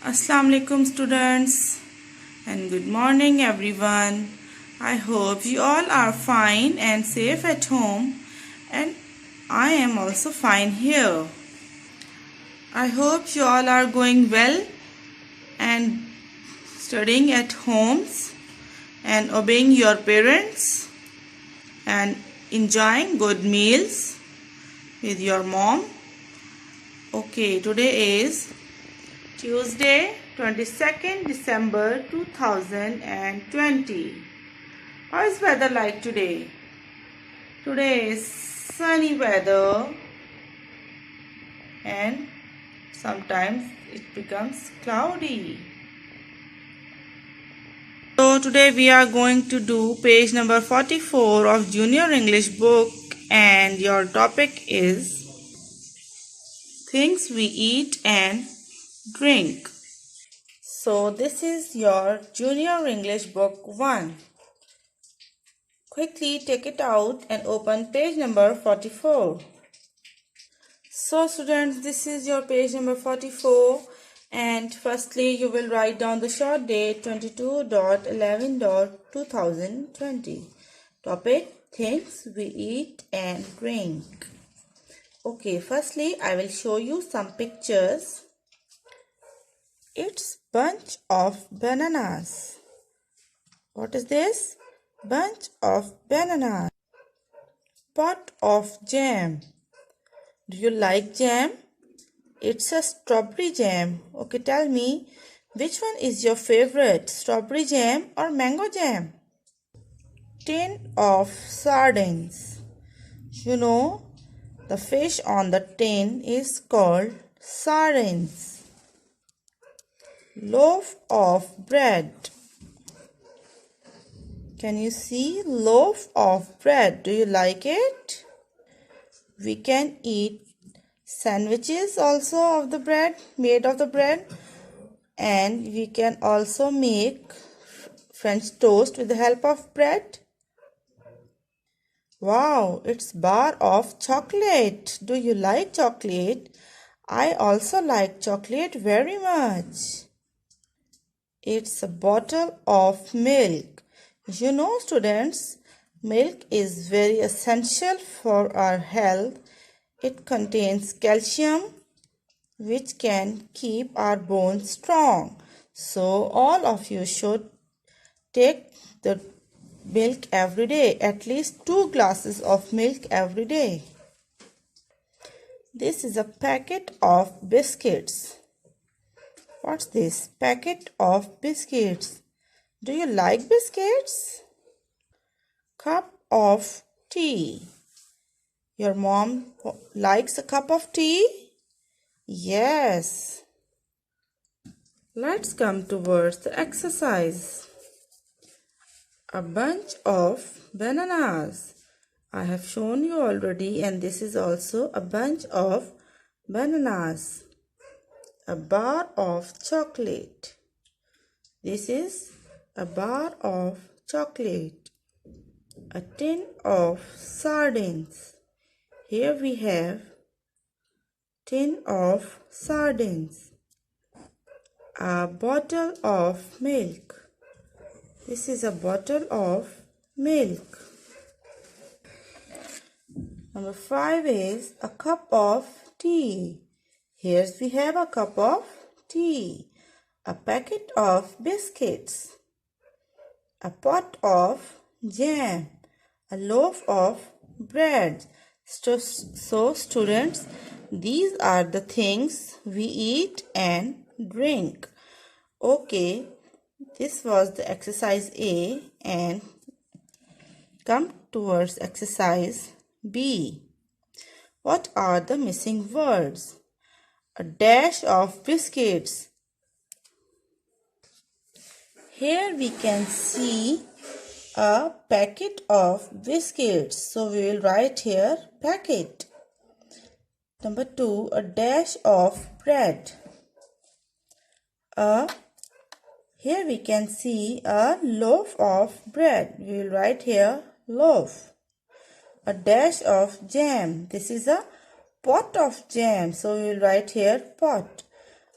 Assalamu alaikum students and good morning everyone. I hope you all are fine and safe at home, and I am also fine here. I hope you all are going well and studying at homes and obeying your parents and enjoying good meals with your mom. Okay, today is Tuesday, 22nd December 2020. How is weather like today? Today is sunny weather and sometimes it becomes cloudy. So today we are going to do page number 44 of Junior English book, and your topic is things we eat and drink. So this is your Junior English book 1. Quickly take it out and open page number 44. So students, this is your page number 44, and firstly you will write down the short date 22.11.2020. Topic things we eat and drink. Okay, firstly I will show you some pictures. It's bunch of bananas. What is this? Bunch of bananas. Pot of jam. Do you like jam? It's a strawberry jam. Okay, tell me, which one is your favorite, strawberry jam or mango jam? Tin of sardines. You know, the fish on the tin is called sardines. Loaf of bread. Can you see loaf of bread? Do you like it? We can eat sandwiches also of the bread, made of the bread, and we can also make French toast with the help of bread. Wow, it's bar of chocolate. Do you like chocolate? I also like chocolate very much. It's a bottle of milk. You know students, milk is very essential for our health. It contains calcium, which can keep our bones strong. So all of you should take the milk every day, at least 2 glasses of milk every day. This is a packet of biscuits. What's this? Packet of biscuits. Do you like biscuits? Cup of tea. Your mom likes a cup of tea? Yes. Let's come towards the exercise. A bunch of bananas. I have shown you already, and this is also a bunch of bananas. A bar of chocolate. This is a bar of chocolate. A tin of sardines. Here we have tin of sardines. A bottle of milk. This is a bottle of milk. Number 5 is a cup of tea. Here we have a cup of tea. A packet of biscuits. A pot of jam. A loaf of bread. So students, these are the things we eat and drink. Okay, this was the exercise A, and come towards exercise B. What are the missing words? A dash of biscuits. Here we can see a packet of biscuits. So we will write here packet. Number 2, a dash of bread. Here we can see a loaf of bread. We will write here loaf. A dash of jam. This is a pot of jam. So we will write here pot.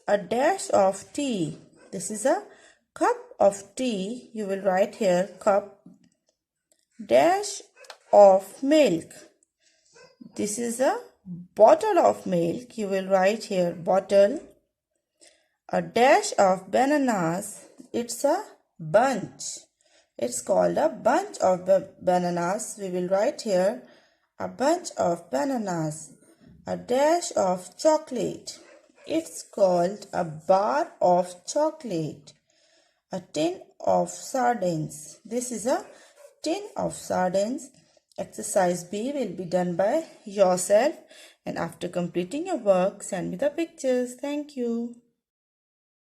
a dash of tea. This is a cup of tea. You will write here cup. Dash of milk. This is a bottle of milk. You will write here bottle. A dash of bananas. It's a bunch. It's called a bunch of bananas. We will write here a bunch of bananas. A dash of chocolate. It's called a bar of chocolate. A tin of sardines. This is a tin of sardines. Exercise B will be done by yourself, and after completing your work, send me the pictures. Thank you.